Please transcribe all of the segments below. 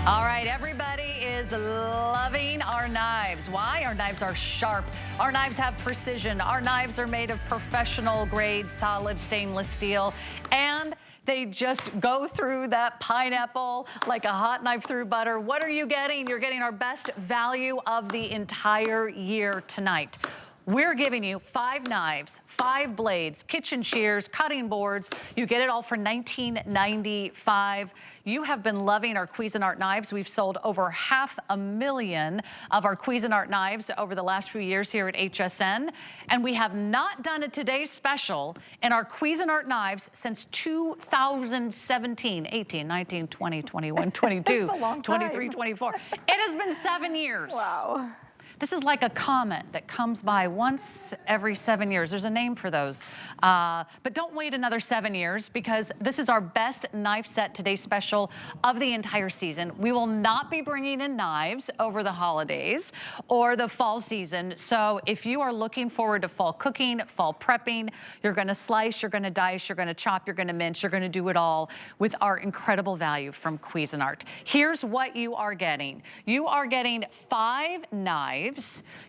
All right, everybody is loving our knives. Why? Our knives are sharp. Our knives have precision. Our knives are made of professional grade solid stainless steel, and they just go through that pineapple like a hot knife through butter. What are you getting? You're getting our best value of the entire year tonight. We're giving you 5 knives, 5 blades, kitchen shears, cutting boards. You get it all for $19.95. You have been loving our Cuisinart knives. We've sold over 500,000 of our Cuisinart knives over the last few years here at HSN. And we have not done a today's special in our Cuisinart knives since 2017, 18, 19, 20, 21, 22, 23, 24. It has been 7 years. Wow. This is like a comet that comes by once every 7 years. There's a name for those. But don't wait another 7 years, because this is our best knife set today special of the entire season. We will not be bringing in knives over the holidays or the fall season. So if you are looking forward to fall cooking, fall prepping, you're gonna slice, you're gonna dice, you're gonna chop, you're gonna mince, you're gonna do it all with our incredible value from Cuisinart. Here's what you are getting. You are getting 5 knives.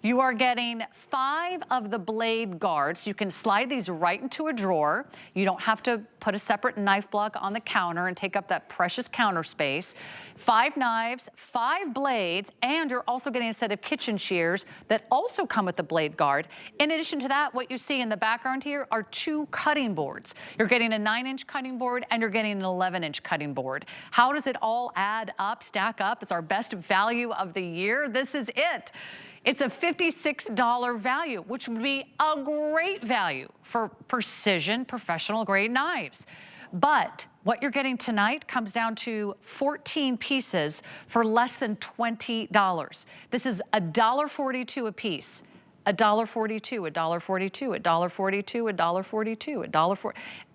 You are getting 5 of the blade guards. You can slide these right into a drawer. You don't have to put a separate knife block on the counter and take up that precious counter space. 5 knives, 5 blades, and you're also getting a set of kitchen shears that also come with the blade guard. In addition to that, what you see in the background here are 2 cutting boards. You're getting a 9-inch cutting board and you're getting an 11-inch cutting board. How does it all add up, stack up? It's our best value of the year. This is it. It's a $56 value, which would be a great value for precision professional grade knives. But what you're getting tonight comes down to 14 pieces for less than $20. This is $1.42 a piece. $1.42, $1.42, $1.42, $1.42,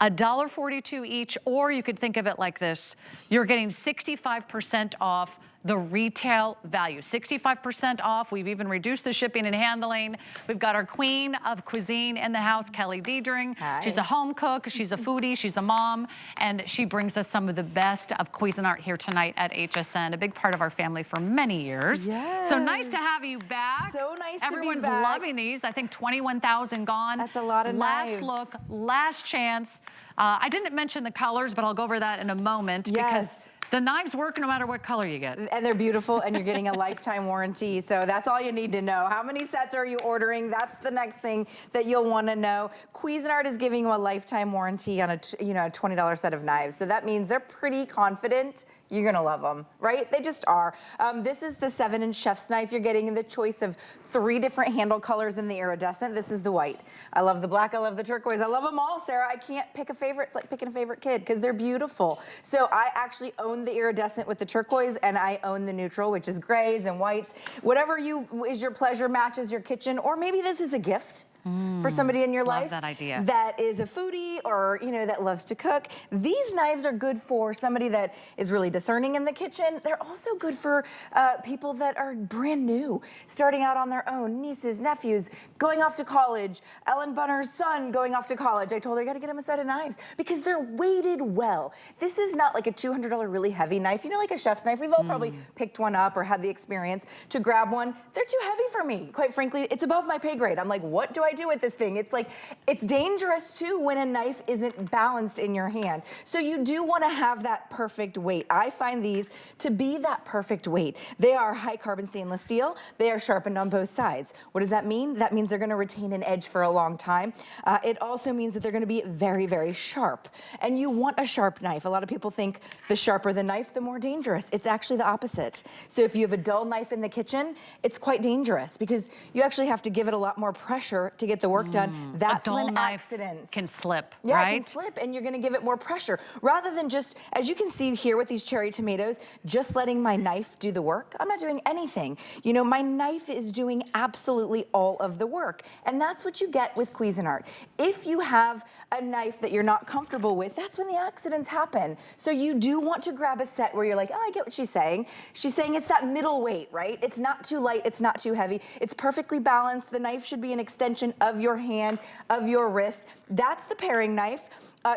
$1.42 each, or you could think of it like this. You're getting 65% off the retail value, 65% off. We've even reduced the shipping and handling. We've got our queen of cuisine in the house, Kelly Diedring. Hi. She's a home cook, she's a foodie, she's a mom, and she brings us some of the best of Cuisinart here tonight at HSN, a big part of our family for many years. Yes. So nice to have you back. So nice Everyone's to be back. loving these. I think 21,000 gone. That's a lot of Last knives. look, last chance. I didn't mention the colors, but I'll go over that in a moment. Yes. Because the knives work no matter what color you get. And they're beautiful, and you're getting a lifetime warranty. So that's all you need to know. How many sets are you ordering? That's the next thing that you'll want to know. Cuisinart is giving you a lifetime warranty on a $20 set of knives. So that means they're pretty confident you're gonna love them, right? They just are. This is the 7-inch chef's knife. You're getting the choice of 3 different handle colors in the iridescent. This is the white. I love the black, I love the turquoise. I love them all, Sarah. I can't pick a favorite. It's like picking a favorite kid because they're beautiful. So I actually own the iridescent with the turquoise, and I own the neutral, which is grays and whites. Whatever is your pleasure, matches your kitchen, or maybe this is a gift. For somebody in your life that idea. that is a foodie or that loves to cook. These knives are good for somebody that is really discerning in the kitchen. They're also good for people that are brand new, starting out on their own, nieces, nephews, going off to college. Ellen Bunner's son going off to college. I told her, you gotta get him a set of knives because they're weighted well. This is not like a $200 really heavy knife. Like a chef's knife. We've all probably picked one up or had the experience to grab one. They're too heavy for me. Quite frankly, it's above my pay grade. I'm like, what do I do with this thing? It's like, it's dangerous too when a knife isn't balanced in your hand. So you do want to have that perfect weight. I find these to be that perfect weight. They are high carbon stainless steel. They are sharpened on both sides. What does that mean? That means they're going to retain an edge for a long time. It also means that they're going to be very, very sharp. And you want a sharp knife. A lot of people think the sharper the knife, the more dangerous. It's actually the opposite. So if you have a dull knife in the kitchen, it's quite dangerous because you actually have to give it a lot more pressure to get the work done. That's when accidents can slip, yeah, right? it can slip, and you're gonna give it more pressure. Rather than just, as you can see here with these cherry tomatoes, just letting my knife do the work. I'm not doing anything. My knife is doing absolutely all of the work. And that's what you get with Cuisinart. If you have a knife that you're not comfortable with, that's when the accidents happen. So you do want to grab a set where you're like, oh, I get what she's saying. She's saying it's that middle weight, right? It's not too light, it's not too heavy. It's perfectly balanced. The knife should be an extension position of your hand, of your wrist. That's the paring knife.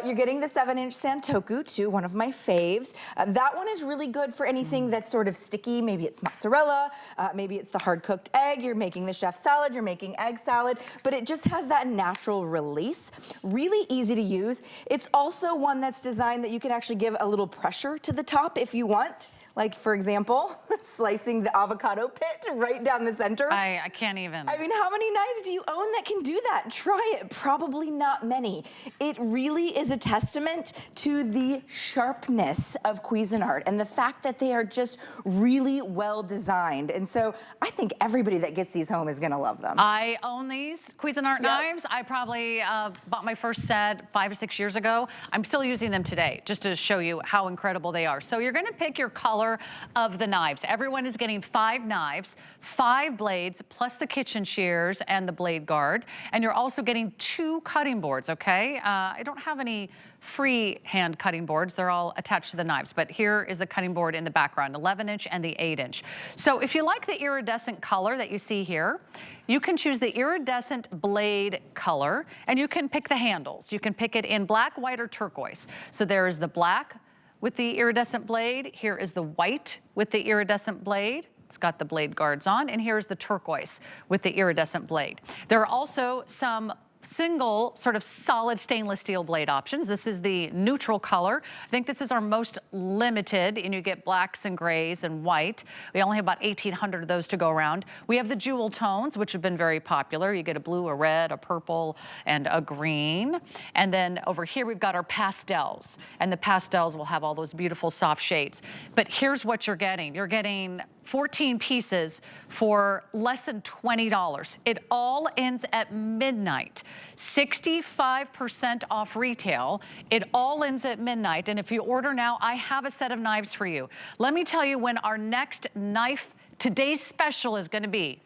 You're getting the 7-inch Santoku too, one of my faves. That one is really good for anything that's sort of sticky. Maybe it's mozzarella, maybe it's the hard cooked egg, you're making the chef salad, you're making egg salad, but it just has that natural release. Really easy to use. It's also one that's designed that you can actually give a little pressure to the top if you want. Like, for example, slicing the avocado pit right down the center. I can't even. I mean, how many knives do you own that can do that? Try it. Probably not many. It really is a testament to the sharpness of Cuisinart and the fact that they are just really well designed. And so I think everybody that gets these home is gonna love them. I own these Cuisinart knives. I probably bought my first set 5 or 6 years ago. I'm still using them today, just to show you how incredible they are. So you're gonna pick your color of the knives. Everyone is getting 5 knives, 5 blades, plus the kitchen shears and the blade guard. And you're also getting 2 cutting boards, okay? I don't have any free hand cutting boards. They're all attached to the knives, but here is the cutting board in the background, 11-inch and the 8-inch. So if you like the iridescent color that you see here, you can choose the iridescent blade color, and you can pick the handles. You can pick it in black, white, or turquoise. So there is the black with the iridescent blade. Here is the white with the iridescent blade. It's got the blade guards on, and here's the turquoise with the iridescent blade. There are also some single sort of solid stainless steel blade options. This is the neutral color. I think this is our most limited, and you get blacks and grays and white. We only have about 1,800 of those to go around. We have the jewel tones, which have been very popular. You get a blue, a red, a purple, and a green. And then over here, we've got our pastels, and the pastels will have all those beautiful soft shades. But here's what you're getting. You're getting 14 pieces for less than $20. It all ends at midnight. 65% off retail. It all ends at midnight. And if you order now, I have a set of knives for you. Let me tell you when our next knife today's special is going to be.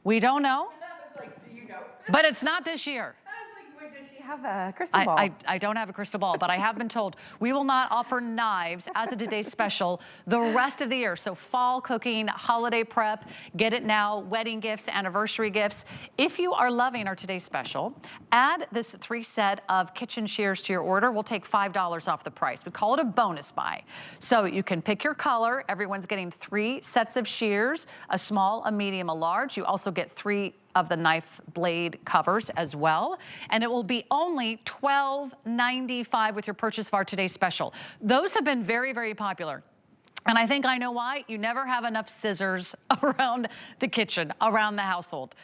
We don't know. Like, do you know? But it's not this year. Does she have a crystal ball? I don't have a crystal ball, but I have been told we will not offer knives as a today's special the rest of the year. So fall cooking, holiday prep, get it now, wedding gifts, anniversary gifts. If you are loving our today's special, add this 3 set of kitchen shears to your order. We'll take $5 off the price. We call it a bonus buy. So you can pick your color. Everyone's getting 3 sets of shears, a small, a medium, a large. You also get 3 of the knife blade covers as well. And it will be only $12.95 with your purchase of our today's special. Those have been very, very popular. And I think I know why. You never have enough scissors around the kitchen, around the household.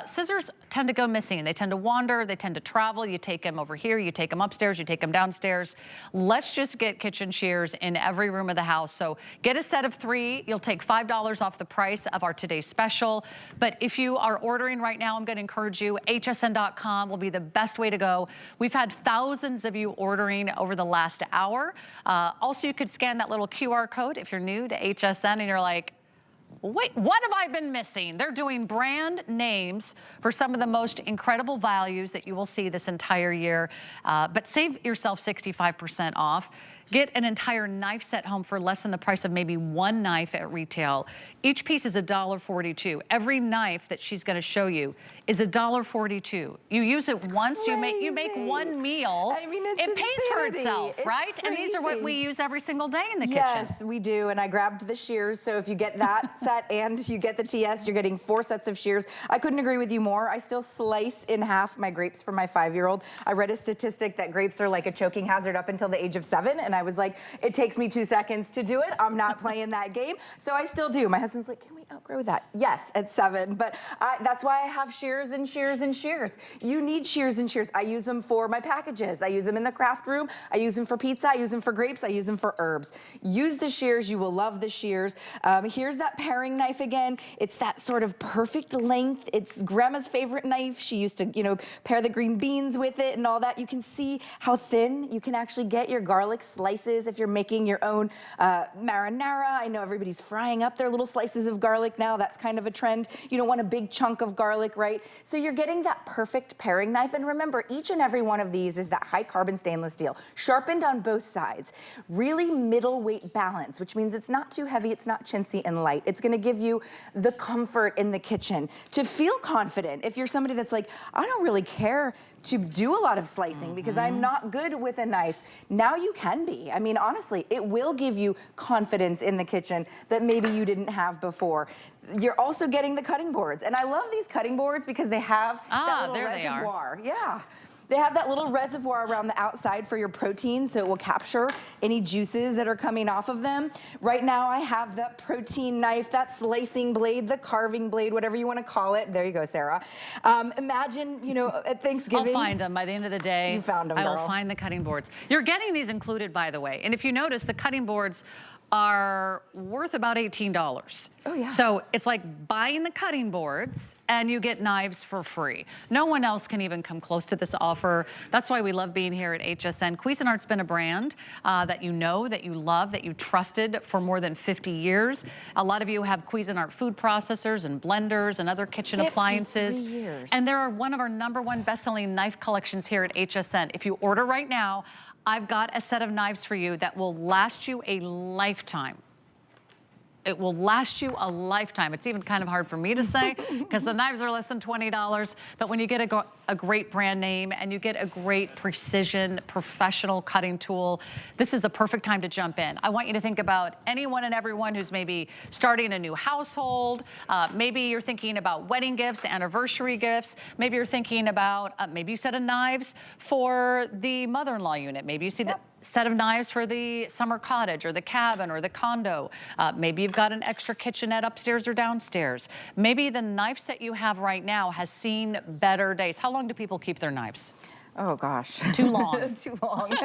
Scissors tend to go missing. They tend to wander. They tend to travel. You take them over here. You take them upstairs. You take them downstairs. Let's just get kitchen shears in every room of the house. So get a set of 3. You'll take $5 off the price of our today's special. But if you are ordering right now, I'm going to encourage you. hsn.com will be the best way to go. We've had thousands of you ordering over the last hour. Also, you could scan that little QR code if you're new to HSN and you're like, wait, what have I been missing? They're doing brand names for some of the most incredible values that you will see this entire year. But save yourself 65% off. Get an entire knife set home for less than the price of maybe 1 knife at retail. Each piece is $1.42. Every knife that she's going to show you is $1.42. You use it once, you make 1 meal. I mean, it's it pays for insanity. itself, It's right? And these are what we use every single day in the kitchen. Yes, we do. And I grabbed the shears. So if you get that set and you get the TS, you're getting 4 sets of shears. I couldn't agree with you more. I still slice in half my grapes for my 5-year-old. I read a statistic that grapes are like a choking hazard up until the age of 7. And I was like, it takes me 2 seconds to do it. I'm not playing that game. So I still do. My husband's like, can we outgrow that? Yes, at 7. But that's why I have shears and shears and shears. You need shears and shears. I use them for my packages. I use them in the craft room. I use them for pizza. I use them for grapes. I use them for herbs. Use the shears. You will love the shears. Here's that paring knife again. It's that sort of perfect length. It's Grandma's favorite knife. She used to, pair the green beans with it and all that. You can see how thin you can actually get your garlic sliced. slices. If you're making your own marinara, I know everybody's frying up their little slices of garlic now. That's kind of a trend. You don't want a big chunk of garlic, right? So you're getting that perfect paring knife. And remember, each and every one of these is that high carbon stainless steel, sharpened on both sides. Really middle weight balance, which means it's not too heavy, it's not chintzy and light. It's gonna give you the comfort in the kitchen to feel confident. If you're somebody that's like, I don't really care to do a lot of slicing because I'm not good with a knife, now you can be. I mean, honestly, it will give you confidence in the kitchen that maybe you didn't have before. You're also getting the cutting boards. And I love these cutting boards because they have that little reservoir. Yeah. They have that little reservoir around the outside for your protein, so it will capture any juices that are coming off of them. Right now, I have that protein knife, that slicing blade, the carving blade, whatever you want to call it. There you go, Sarah. Imagine, you know, at Thanksgiving. I'll find them by the end of the day. You found them, I will girl. find the cutting boards. You're getting these included, by the way. And if you notice, the cutting boards are worth about $18. Oh, yeah. So it's like buying the cutting boards and you get knives for free. No one else can even come close to this offer. That's why we love being here at HSN. Cuisinart's been a brand that you know, that you love, that you trusted for more than 50 years. A lot of you have Cuisinart food processors and blenders and other kitchen appliances. Years. And they're one of our #1 best-selling knife collections here at HSN. If you order right now, I've got a set of knives for you that will last you a lifetime. It will last you a lifetime. It's even kind of hard for me to say because the knives are less than $20. But when you get a great brand name and you get a great precision, professional cutting tool, this is the perfect time to jump in. I want you to think about anyone and everyone who's maybe starting a new household. Maybe you're thinking about wedding gifts, anniversary gifts. Maybe you're thinking about, maybe you set of knives for the mother-in-law unit. Maybe you see the set of knives for the summer cottage or the cabin or the condo. Maybe you've got an extra kitchenette upstairs or downstairs. Maybe the knife set you have right now has seen better days. How long do people keep their knives? Oh gosh. Too long. Too long.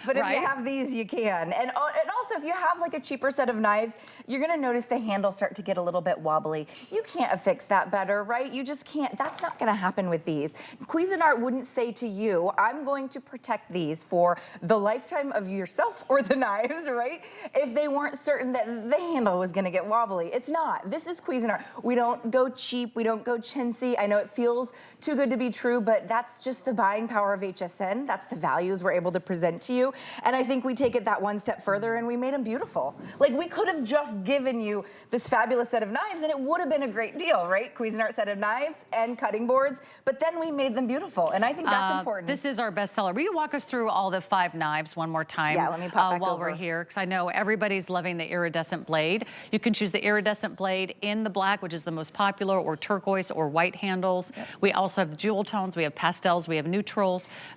But if you have these, you can. And also, if you have like a cheaper set of knives, you're gonna notice the handles start to get a little bit wobbly. You can't affix that better, right? You just can't. That's not gonna happen with these. Cuisinart wouldn't say to you, I'm going to protect these for the lifetime of yourself or the knives, right? If they weren't certain that the handle was gonna get wobbly. It's not. This is Cuisinart. We don't go cheap. We don't go chintzy. I know it feels too good to be true, but that's just the buying power of HSN. That's the values we're able to present to you. And I think we take it that one step further and we made them beautiful. Like we could have just given you this fabulous set of knives and it would have been a great deal, right? Cuisinart set of knives and cutting boards, but then we made them beautiful. And I think that's important. This is our bestseller. Will you walk us through all the 5 knives one more time? Yeah, let me pop back while over. we're here, because I know everybody's loving the iridescent blade. You can choose the iridescent blade in the black, which is the most popular, or turquoise or white handles. Yep. We also have jewel tones, we have pastels, we have neutrals.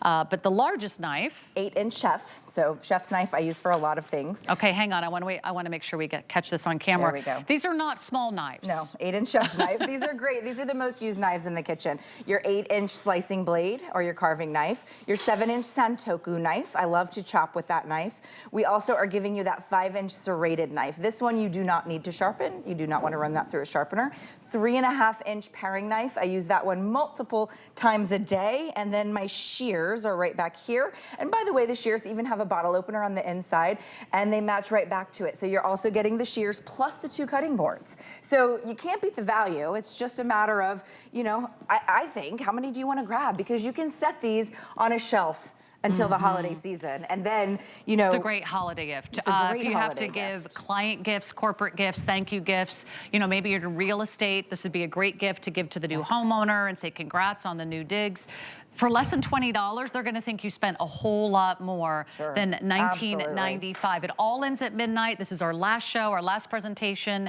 But the largest knife, 8-inch chef. So chef's knife I use for a lot of things. Okay, hang on. I want to make sure we catch this on camera. There we go. These are not small knives. No, 8-inch chef's knife. These are great. These are the most used knives in the kitchen. Your 8-inch slicing blade or your carving knife. Your 7-inch Santoku knife. I love to chop with that knife. We also are giving you that 5-inch serrated knife. This one you do not need to sharpen. You do not want to run that through a sharpener. 3.5-inch paring knife. I use that one multiple times a day. And then my shears are right back here. And by the way, the shears even have a bottle opener on the inside and they match right back to it. So you're also getting the shears plus the 2 cutting boards. So you can't beat the value. It's just a matter of, you know, I think, how many do you want to grab? Because you can set these on a shelf until the holiday season. And then, you know. It's a great holiday gift. It's a great if you have to holiday give client gifts, corporate gifts, thank you gifts, you know, maybe you're in real estate, this would be a great gift to give to the new homeowner and say congrats on the new digs. For less than $20, they're gonna think you spent a whole lot more than $19.95. It all ends at midnight. This is our last show, our last presentation.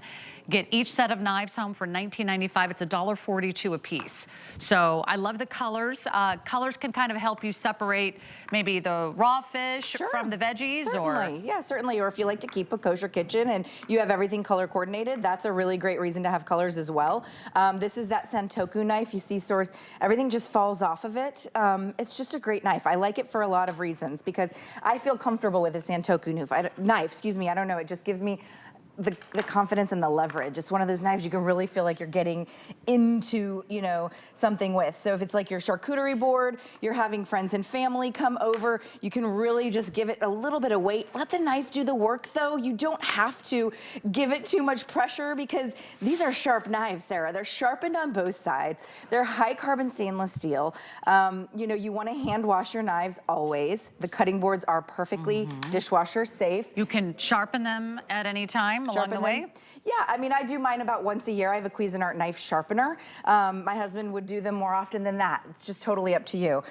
Get each set of knives home for $19.95. It's $1.42 a piece. So I love the colors. Colors can kind of help you separate maybe the raw fish from the veggies. Certainly, yeah, certainly. Or if you like to keep a kosher kitchen and you have everything color coordinated, that's a really great reason to have colors as well. This is that Santoku knife. You see sort of everything just falls off of it. It's just a great knife. I like it for a lot of reasons because I feel comfortable with a Santoku knife. I don't know, it just gives me the confidence and the leverage. It's one of those knives you can really feel like you're getting into, you know, something with. So if it's like your charcuterie board, you're having friends and family come over, you can really just give it a little bit of weight. Let the knife do the work though. You don't have to give it too much pressure because these are sharp knives, Sarah. They're sharpened on both sides. They're high carbon stainless steel. You know, you want to hand wash your knives always. The cutting boards are perfectly dishwasher safe. You can sharpen them at any time along the way? Yeah, I mean, I do mine about once a year. I have a Cuisinart knife sharpener. My husband would do them more often than that. It's just totally up to you.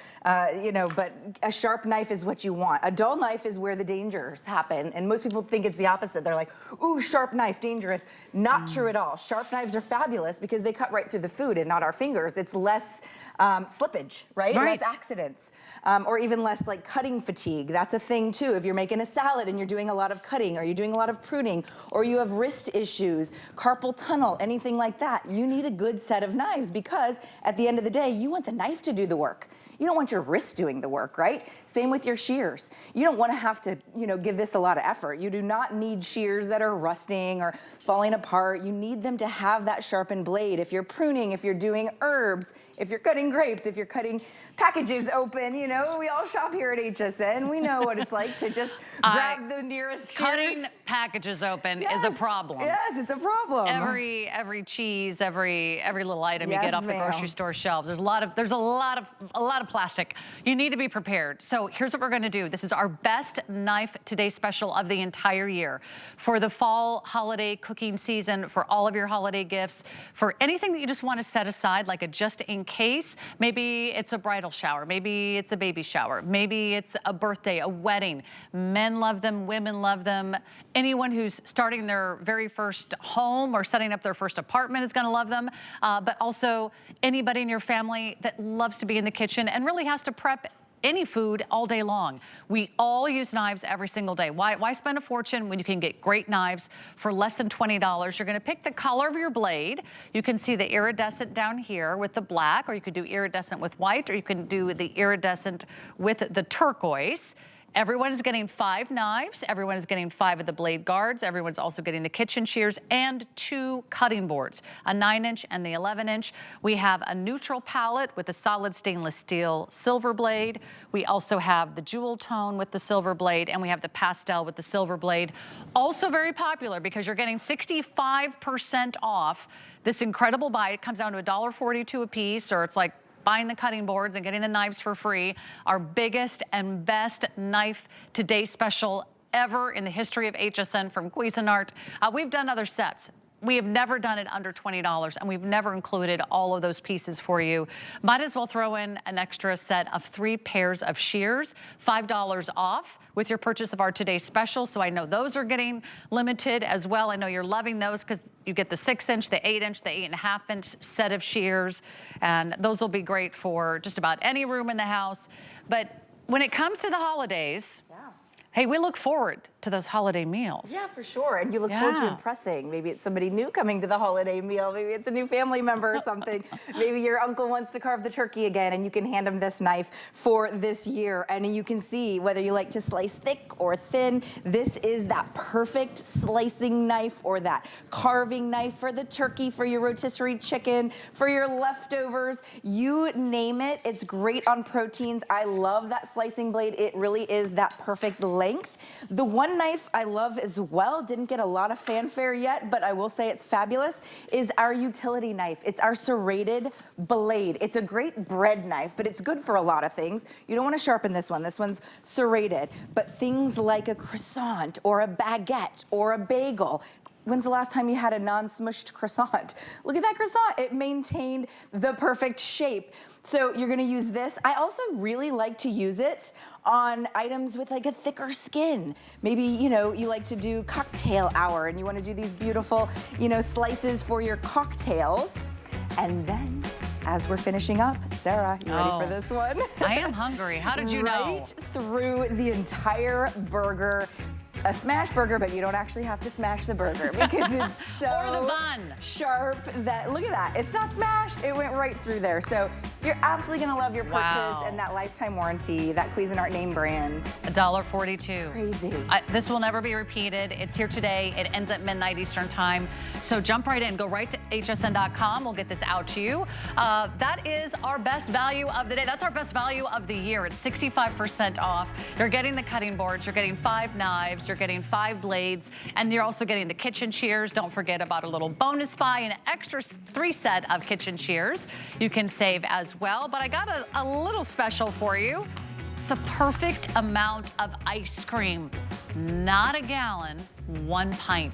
You know, but a sharp knife is what you want. A dull knife is where the dangers happen. And most people think it's the opposite. They're like, ooh, sharp knife, dangerous. Not true at all. Sharp knives are fabulous because they cut right through the food and not our fingers. It's less slippage, right? Less accidents. Or even less like cutting fatigue. That's a thing too. If you're making a salad and you're doing a lot of cutting, or you're doing a lot of pruning, or you have wrist issues, carpal tunnel, anything like that, you need a good set of knives because at the end of the day, you want the knife to do the work. You don't want your wrist doing the work, right? Same with your shears. You don't want to have to, you know, give this a lot of effort. You do not need shears that are rusting or falling apart. You need them to have that sharpened blade. If you're pruning, if you're doing herbs, if you're cutting grapes, if you're cutting packages open, you know, we all shop here at HSN. We know what it's like to just grab the nearest shears. Cutting packages open is a problem. Yes, it's a problem. Every cheese, every little item you get off the grocery store shelves. There's a lot of plastic. You need to be prepared. So here's what we're going to do. This is our best knife today special of the entire year for the fall holiday cooking season, for all of your holiday gifts, for anything that you just want to set aside, like a just in case. Maybe it's a bridal shower, maybe it's a baby shower, maybe it's a birthday, a wedding. Men love them, women love them. Anyone who's starting their very first home or setting up their first apartment is going to love them. But also anybody in your family that loves to be in the kitchen and really has to prep any food all day long. We all use knives every single day. Why spend a fortune when you can get great knives for less than $20? You're gonna pick the color of your blade. You can see the iridescent down here with the black, or you could do iridescent with white, or you can do the iridescent with the turquoise. Everyone is getting 5 knives. Everyone is getting 5 of the blade guards. Everyone's also getting the kitchen shears and 2 cutting boards, a 9-inch and the 11-inch. We have a neutral palette with a solid stainless steel silver blade. We also have the jewel tone with the silver blade, and we have the pastel with the silver blade. Also very popular because you're getting 65% off this incredible buy. It comes down to $1.42 a piece, or it's like buying the cutting boards and getting the knives for free. Our biggest and best knife today special ever in the history of HSN from Cuisinart. We've done other sets. We have never done it under $20, and we've never included all of those pieces for you. Might as well throw in an extra set of 3 pairs of shears, $5 off with your purchase of our today's special. So I know those are getting limited as well. I know you're loving those because you get the 6-inch, the 8-inch, the 8.5-inch set of shears, and those will be great for just about any room in the house. But when it comes to the holidays, hey, we look forward to those holiday meals. Yeah, for sure. And you look forward to impressing. Maybe it's somebody new coming to the holiday meal. Maybe it's a new family member or something. Maybe your uncle wants to carve the turkey again, and you can hand him this knife for this year. And you can see whether you like to slice thick or thin. This is that perfect slicing knife, or that carving knife for the turkey, for your rotisserie chicken, for your leftovers. You name it. It's great on proteins. I love that slicing blade. It really is that perfect length. The one knife I love as well, didn't get a lot of fanfare yet, but I will say it's fabulous, is our utility knife. It's our serrated blade. It's a great bread knife, but it's good for a lot of things. You don't want to sharpen this one. This one's serrated, but things like a croissant or a baguette or a bagel. When's the last time you had a non-smushed croissant? Look at that croissant. It maintained the perfect shape. So you're gonna use this. I also really like to use it on items with like a thicker skin. Maybe, you know, you like to do cocktail hour and you wanna do these beautiful, you know, slices for your cocktails. And then, as we're finishing up, Sarah, you ready for this one? I am hungry. How did you know? Right through the entire burger. A smash burger, but you don't actually have to smash the burger because it's so or the bun. Sharp that, look at that, it's not smashed, it went right through there. So You're absolutely gonna love your purchase Wow. and that lifetime warranty, that Cuisinart name brand. $1.42. Crazy. This will never be repeated. It's here today. It ends at midnight Eastern time. So jump right in. Go right to hsn.com. We'll get this out to you. That is our best value of the day. That's our best value of the year. It's 65% off. You're getting the cutting boards. You're getting 5 knives. You're getting 5 blades. And you're also getting the kitchen shears. Don't forget about a little bonus buy and an extra 3 set of kitchen shears. You can save as well. But I got a little special for you. It's the perfect amount of ice cream. Not a gallon, 1 pint.